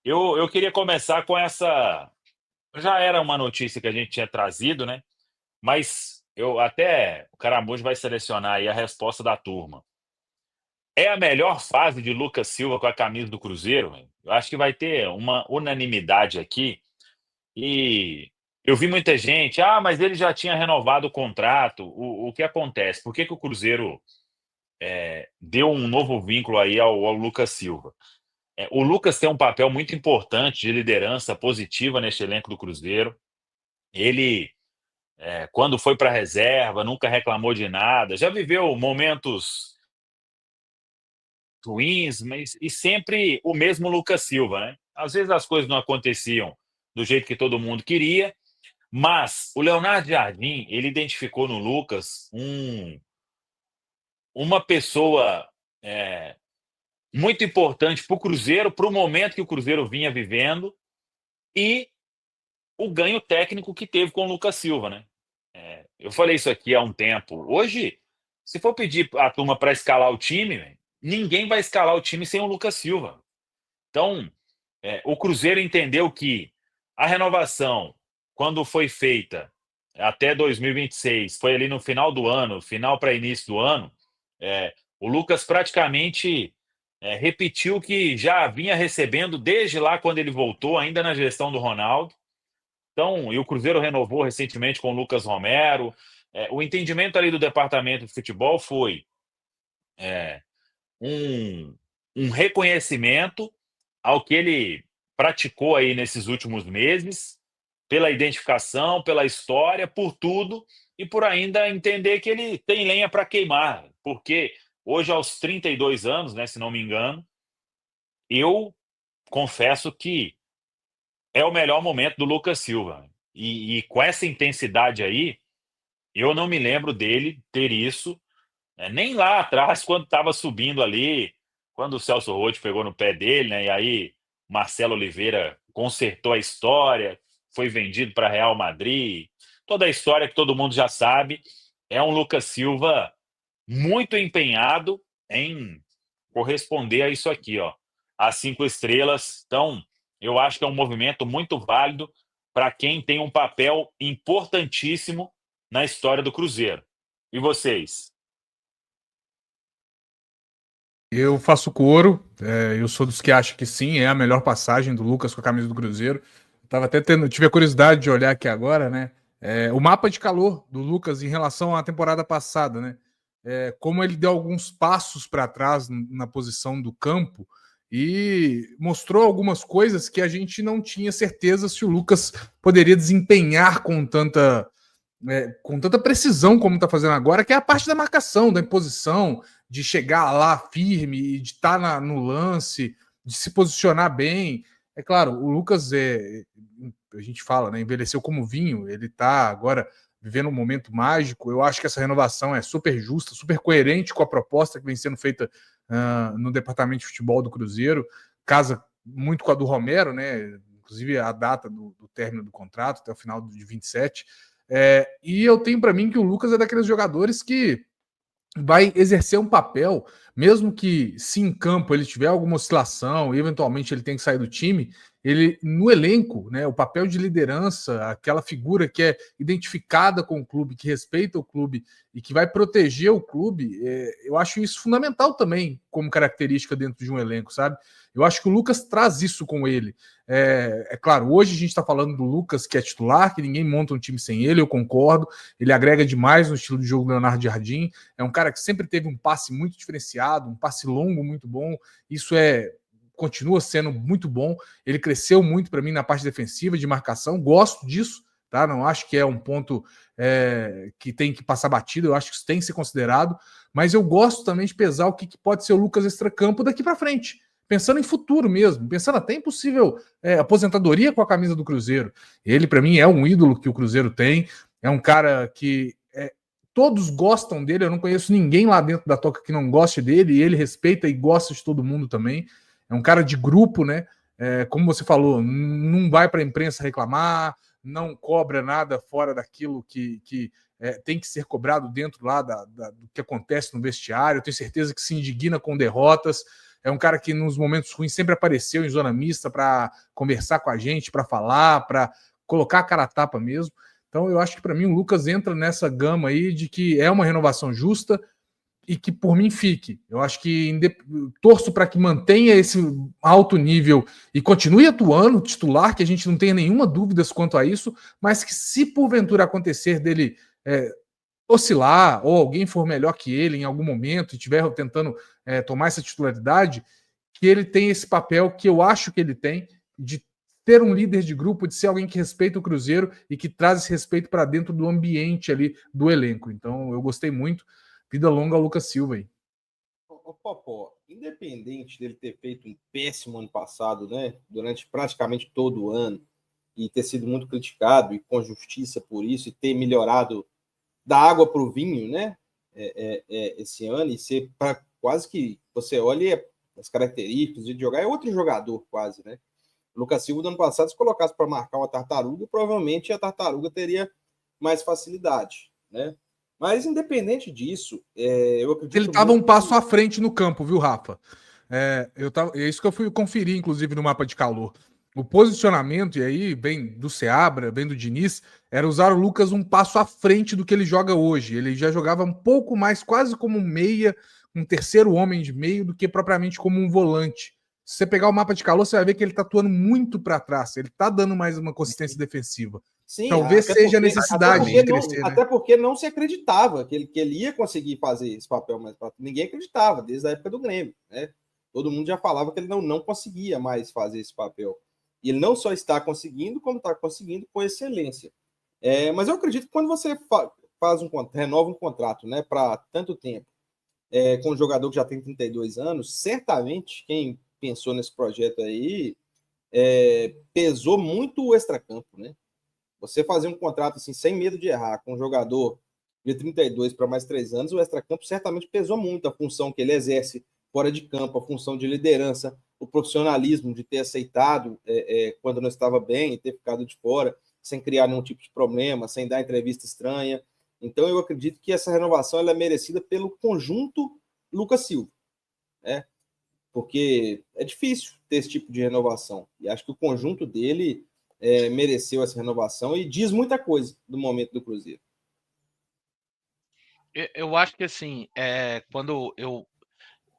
Eu queria começar com essa. Já era uma notícia que a gente tinha trazido, né? Mas eu até o Caramujo vai selecionar aí a resposta da turma. É a melhor fase de Lucas Silva com a camisa do Cruzeiro, velho? Eu acho que vai ter uma unanimidade aqui. E eu vi muita gente, mas ele já tinha renovado o contrato. O que acontece? Por que, que o Cruzeiro deu um novo vínculo aí ao Lucas Silva? O Lucas tem um papel muito importante de liderança positiva neste elenco do Cruzeiro. Ele, quando foi para a reserva, nunca reclamou de nada. Já viveu momentos ruins, mas e sempre o mesmo Lucas Silva, né? Às vezes as coisas não aconteciam do jeito que todo mundo queria, mas o Leonardo Jardim, ele identificou no Lucas uma pessoa é, muito importante para o Cruzeiro, para o momento que o Cruzeiro vinha vivendo e o ganho técnico que teve com o Lucas Silva, né? Eu falei isso aqui há um tempo. Hoje, se for pedir a turma para escalar o time, velho, ninguém vai escalar o time sem o Lucas Silva. Então, o Cruzeiro entendeu que a renovação, quando foi feita até 2026, foi ali no final do ano, final para início do ano, o Lucas praticamente repetiu o que já vinha recebendo desde lá quando ele voltou, ainda na gestão do Ronaldo. Então, e o Cruzeiro renovou recentemente com o Lucas Romero. O entendimento ali do departamento de futebol foi um, um reconhecimento ao que ele praticou aí nesses últimos meses, pela identificação, pela história, por tudo, e por ainda entender que ele tem lenha para queimar, porque hoje, aos 32 anos, né, se não me engano, eu confesso que é o melhor momento do Lucas Silva. E com essa intensidade aí, eu não me lembro dele ter isso, nem lá atrás, quando estava subindo ali, quando o Celso Roth pegou no pé dele, né? E aí Marcelo Oliveira consertou a história, foi vendido para Real Madrid. Toda a história que todo mundo já sabe. É um Lucas Silva muito empenhado em corresponder a isso aqui, ó. As 5 estrelas. Então, eu acho que é um movimento muito válido para quem tem um papel importantíssimo na história do Cruzeiro. E vocês? Eu faço coro, eu sou dos que acham que sim, é a melhor passagem do Lucas com a camisa do Cruzeiro. Tive a curiosidade de olhar aqui agora, né? O mapa de calor do Lucas em relação à temporada passada, né? Como ele deu alguns passos para trás na posição do campo e mostrou algumas coisas que a gente não tinha certeza se o Lucas poderia desempenhar com tanta precisão como está fazendo agora, que é a parte da marcação, da imposição, de chegar lá firme, de estar no lance, de se posicionar bem. É claro, o Lucas a gente fala, né, envelheceu como vinho, ele está agora vivendo um momento mágico. Eu acho que essa renovação é super justa, super coerente com a proposta que vem sendo feita no departamento de futebol do Cruzeiro, casa muito com a do Romero, né? Inclusive a data do término do contrato, até o final de 27. E eu tenho para mim que o Lucas é daqueles jogadores que vai exercer um papel, mesmo que se em campo ele tiver alguma oscilação e eventualmente ele tem que sair do time, ele no elenco, né, o papel de liderança, aquela figura que é identificada com o clube, que respeita o clube e que vai proteger o clube, eu acho isso fundamental também como característica dentro de um elenco, sabe? Eu acho que o Lucas traz isso com ele. Claro, hoje a gente está falando do Lucas, que é titular, que ninguém monta um time sem ele, eu concordo. Ele agrega demais no estilo de jogo do Leonardo Jardim. É um cara que sempre teve um passe muito diferenciado, um passe longo muito bom. Isso continua sendo muito bom. Ele cresceu muito para mim na parte defensiva, de marcação. Gosto disso, tá? Não acho que é um ponto que tem que passar batido. Eu acho que isso tem que ser considerado. Mas eu gosto também de pesar o que pode ser o Lucas extracampo daqui para frente. Pensando em futuro mesmo, pensando até em possível aposentadoria com a camisa do Cruzeiro. Ele, para mim, é um ídolo que o Cruzeiro tem. É um cara que todos gostam dele, eu não conheço ninguém lá dentro da Toca que não goste dele, e ele respeita e gosta de todo mundo também. É um cara de grupo, né? Como você falou, não vai para a imprensa reclamar, não cobra nada fora daquilo que tem que ser cobrado dentro lá do que acontece no vestiário. Eu tenho certeza que se indigna com derrotas. é um cara que nos momentos ruins sempre apareceu em zona mista para conversar com a gente, para falar, para colocar a cara a tapa mesmo. Então eu acho que para mim o Lucas entra nessa gama aí de que é uma renovação justa e que por mim fique. Eu acho que torço para que mantenha esse alto nível e continue atuando titular, que a gente não tenha nenhuma dúvida quanto a isso, mas que se porventura acontecer dele oscilar ou alguém for melhor que ele em algum momento e estiver tentando tomar essa titularidade, que ele tenha esse papel que eu acho que ele tem de ter um líder de grupo, de ser alguém que respeita o Cruzeiro e que traz esse respeito para dentro do ambiente ali do elenco. Então eu gostei muito. Vida longa ao Lucas Silva aí. Ô, Popó, independente dele ter feito um péssimo ano passado, né? Durante praticamente todo o ano, e ter sido muito criticado e com justiça por isso, e ter melhorado da água para o vinho, né? Esse ano, e ser quase que você olha as características de jogar, é outro jogador, quase, né? O Lucas Silva, do ano passado, se colocasse para marcar uma tartaruga, provavelmente a tartaruga teria mais facilidade, né? Mas, independente disso, eu acredito... Ele estava um passo à frente no campo, viu, Rafa? É isso que eu fui conferir, inclusive, no mapa de calor. O posicionamento, e aí vem do Seabra, vem do Diniz, era usar o Lucas um passo à frente do que ele joga hoje. Ele já jogava um pouco mais, quase como um meia, um terceiro homem de meio, do que propriamente como um volante. Se você pegar o mapa de calor, você vai ver que ele está atuando muito para trás. Ele está dando mais uma consistência defensiva. Sim, talvez seja a necessidade de crescer. Até porque não se acreditava que ele ia conseguir fazer esse papel mais para ninguém acreditava, desde a época do Grêmio, né? Todo mundo já falava que ele não conseguia mais fazer esse papel. E ele não só está conseguindo, como está conseguindo com excelência. Mas eu acredito que quando você renova um contrato, né, para tanto tempo, com um jogador que já tem 32 anos, certamente quem pensou nesse projeto aí pesou muito o extracampo, né? Você fazer um contrato assim, sem medo de errar, com um jogador de 32 para mais 3 anos, o extracampo certamente pesou muito a função que ele exerce fora de campo, a função de liderança, o profissionalismo de ter aceitado quando não estava bem e ter ficado de fora, sem criar nenhum tipo de problema, sem dar entrevista estranha. Então, eu acredito que essa renovação ela é merecida pelo conjunto Lucas Silva, né? Porque é difícil ter esse tipo de renovação. E acho que o conjunto dele mereceu essa renovação e diz muita coisa do momento do Cruzeiro. Eu acho que assim,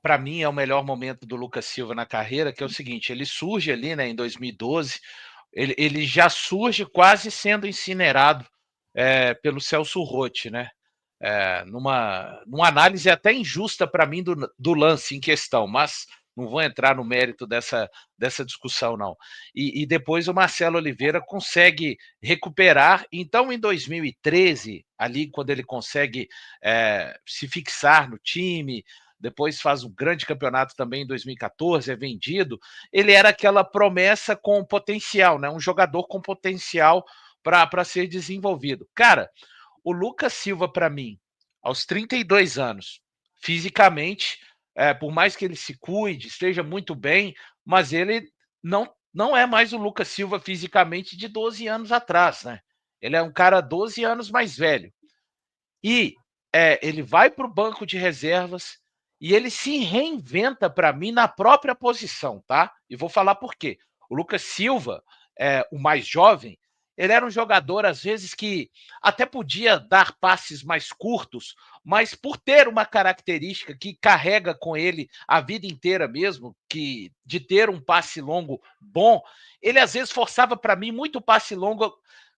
para mim é o melhor momento do Lucas Silva na carreira, que é o seguinte, ele surge ali, né, em 2012, ele já surge quase sendo incinerado pelo Celso Rotti, né? Numa análise até injusta para mim do lance em questão, mas não vou entrar no mérito dessa discussão, não. E depois o Marcelo Oliveira consegue recuperar. Então, em 2013, ali, quando ele consegue se fixar no time, depois faz um grande campeonato também em 2014, é vendido, ele era aquela promessa com potencial, né? Um jogador com potencial para ser desenvolvido. Cara, o Lucas Silva, para mim, aos 32 anos, fisicamente, por mais que ele se cuide, esteja muito bem, mas ele não é mais o Lucas Silva fisicamente de 12 anos atrás, né? Ele é um cara 12 anos mais velho. E ele vai para o banco de reservas e ele se reinventa para mim na própria posição, tá? E vou falar por quê. O Lucas Silva, o mais jovem, ele era um jogador, às vezes, que até podia dar passes mais curtos, mas por ter uma característica que carrega com ele a vida inteira mesmo, que de ter um passe longo bom, ele às vezes forçava para mim muito passe longo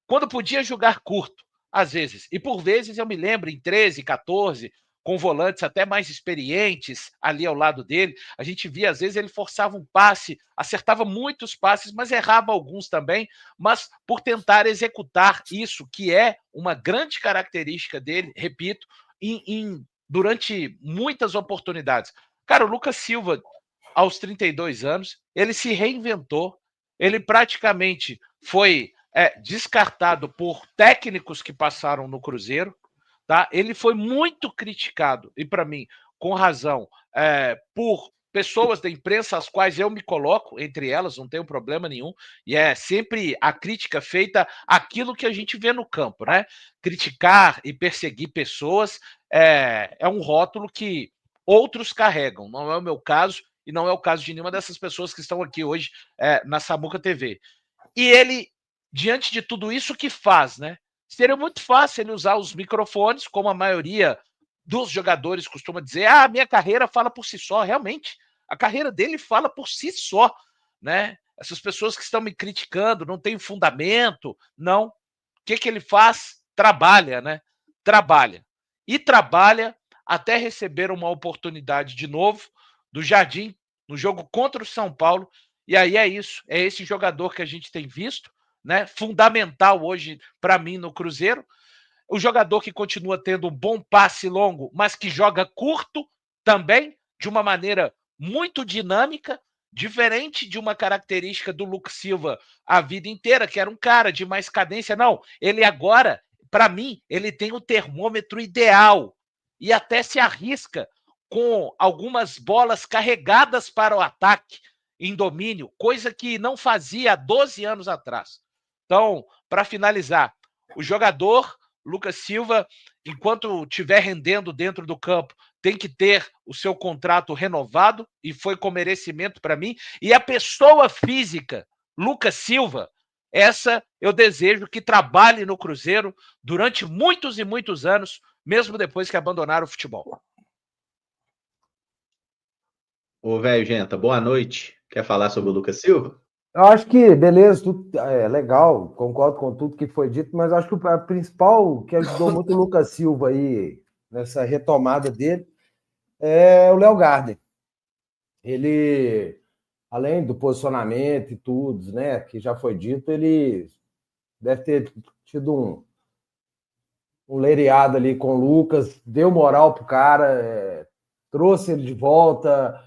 quando podia jogar curto, às vezes. E por vezes eu me lembro em 13, 14, com volantes até mais experientes ali ao lado dele, a gente via, às vezes, ele forçava um passe, acertava muitos passes, mas errava alguns também, mas por tentar executar isso, que é uma grande característica dele, repito, durante muitas oportunidades. Cara, o Lucas Silva, aos 32 anos, ele se reinventou, ele praticamente foi descartado por técnicos que passaram no Cruzeiro, tá? Ele foi muito criticado, e para mim, com razão, por pessoas da imprensa, as quais eu me coloco entre elas, não tenho problema nenhum, e é sempre a crítica feita aquilo que a gente vê no campo, né? Criticar e perseguir pessoas é um rótulo que outros carregam, não é o meu caso, e não é o caso de nenhuma dessas pessoas que estão aqui hoje na Samuca TV. E ele, diante de tudo isso, o que faz, né? Seria muito fácil ele usar os microfones, como a maioria dos jogadores costuma dizer, a minha carreira fala por si só. Realmente, a carreira dele fala por si só, né? Essas pessoas que estão me criticando, não tem fundamento, não. O que ele faz? Trabalha, né? Trabalha. E trabalha até receber uma oportunidade de novo do Jardim, no jogo contra o São Paulo. E aí é isso, é esse jogador que a gente tem visto, né? Fundamental hoje para mim no Cruzeiro. O jogador que continua tendo um bom passe longo, mas que joga curto também, de uma maneira muito dinâmica, diferente de uma característica do Lucas Silva a vida inteira, que era um cara de mais cadência. Não, ele agora, para mim, ele tem o termômetro ideal e até se arrisca com algumas bolas carregadas para o ataque em domínio, coisa que não fazia há 12 anos atrás. Então, para finalizar, o jogador Lucas Silva, enquanto estiver rendendo dentro do campo, tem que ter o seu contrato renovado, e foi com merecimento para mim. E a pessoa física, Lucas Silva, essa eu desejo que trabalhe no Cruzeiro durante muitos e muitos anos, mesmo depois que abandonar o futebol. Ô, velho, Genta, boa noite. Quer falar sobre o Lucas Silva? Eu acho que, beleza, tudo é legal, concordo com tudo que foi dito, mas acho que a principal que ajudou muito o Lucas Silva aí, nessa retomada dele, é o Léo Gardner. Ele, além do posicionamento e tudo, né, que já foi dito, ele deve ter tido um leireado ali com o Lucas, deu moral pro cara, trouxe ele de volta,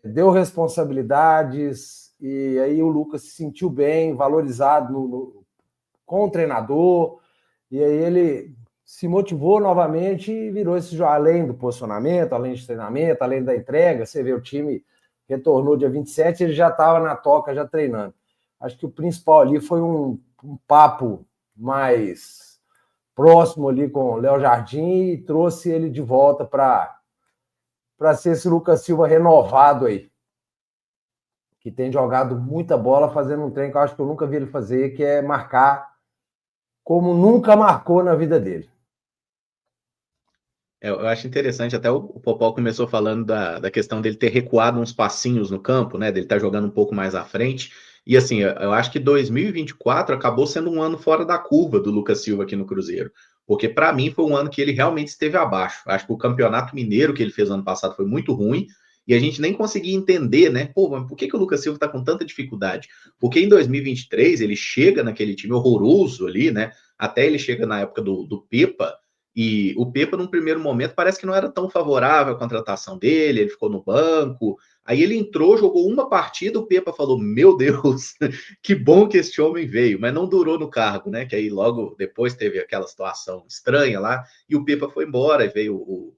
deu responsabilidades, e aí o Lucas se sentiu bem, valorizado com o treinador, e aí ele se motivou novamente e virou esse jogo, além do posicionamento, além de treinamento, além da entrega. Você vê, o time retornou dia 27, ele já estava na toca, já treinando. Acho que o principal ali foi um papo mais próximo ali com o Léo Jardim e trouxe ele de volta para ser esse Lucas Silva renovado aí, que tem jogado muita bola, fazendo um trem que eu acho que eu nunca vi ele fazer, que é marcar como nunca marcou na vida dele. Eu acho interessante, até o Popó começou falando da questão dele ter recuado uns passinhos no campo, né, dele estar jogando um pouco mais à frente, e assim, eu acho que 2024 acabou sendo um ano fora da curva do Lucas Silva aqui no Cruzeiro, porque para mim foi um ano que ele realmente esteve abaixo. Acho que o Campeonato Mineiro que ele fez ano passado foi muito ruim, e a gente nem conseguia entender, né, pô, mas por que o Lucas Silva está com tanta dificuldade? Porque em 2023 ele chega naquele time horroroso ali, né, até ele chega na época do Pepa, e o Pepa, num primeiro momento, parece que não era tão favorável à contratação dele, ele ficou no banco, aí ele entrou, jogou uma partida, o Pepa falou, meu Deus, que bom que esse homem veio, mas não durou no cargo, né, que aí logo depois teve aquela situação estranha lá, e o Pepa foi embora, e veio o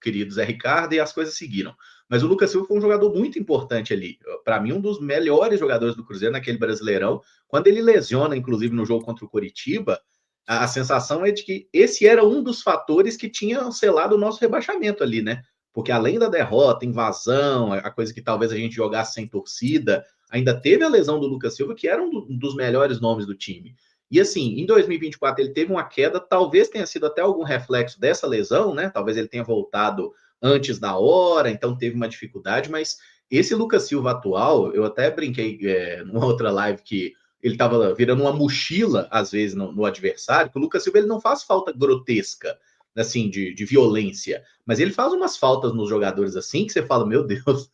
querido Zé Ricardo, e as coisas seguiram. Mas o Lucas Silva foi um jogador muito importante ali, para mim um dos melhores jogadores do Cruzeiro naquele Brasileirão, quando ele lesiona, inclusive no jogo contra o Coritiba, a sensação é de que esse era um dos fatores que tinha selado o nosso rebaixamento ali, né? Porque além da derrota, invasão, a coisa que talvez a gente jogasse sem torcida, ainda teve a lesão do Lucas Silva, que era um dos melhores nomes do time. E assim, em 2024 ele teve uma queda, talvez tenha sido até algum reflexo dessa lesão, né? Talvez ele tenha voltado antes da hora, então teve uma dificuldade, mas esse Lucas Silva atual, eu até brinquei numa outra live que ele estava virando uma mochila, às vezes, no adversário, que o Lucas Silva ele não faz falta grotesca, assim, de violência, mas ele faz umas faltas nos jogadores assim, que você fala, meu Deus, o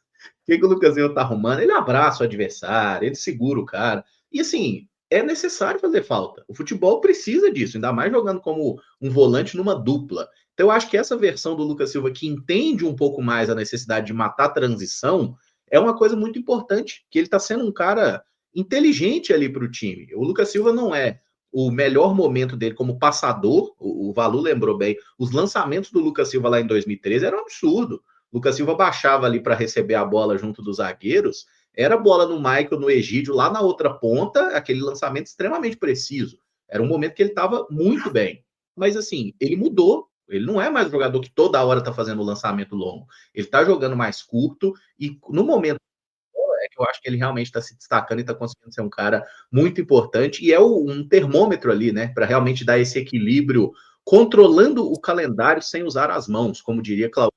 que o Lucas Silva tá arrumando? Ele abraça o adversário, ele segura o cara, e assim, é necessário fazer falta. O futebol precisa disso, ainda mais jogando como um volante numa dupla. Então eu acho que essa versão do Lucas Silva, que entende um pouco mais a necessidade de matar a transição, é uma coisa muito importante, que ele tá sendo um cara inteligente ali para o time. O Lucas Silva não é o melhor momento dele como passador, o Valu lembrou bem, os lançamentos do Lucas Silva lá em 2013 eram um absurdo. O Lucas Silva baixava ali para receber a bola junto dos zagueiros, era bola no Michael, no Egídio, lá na outra ponta, aquele lançamento extremamente preciso. Era um momento que ele estava muito bem. Mas assim, ele mudou Ele não é mais um jogador que toda hora tá fazendo o lançamento longo. Ele tá jogando mais curto e no momento é que eu acho que ele realmente está se destacando e está conseguindo ser um cara muito importante e é um termômetro ali, né, para realmente dar esse equilíbrio, controlando o calendário sem usar as mãos, como diria Claudio.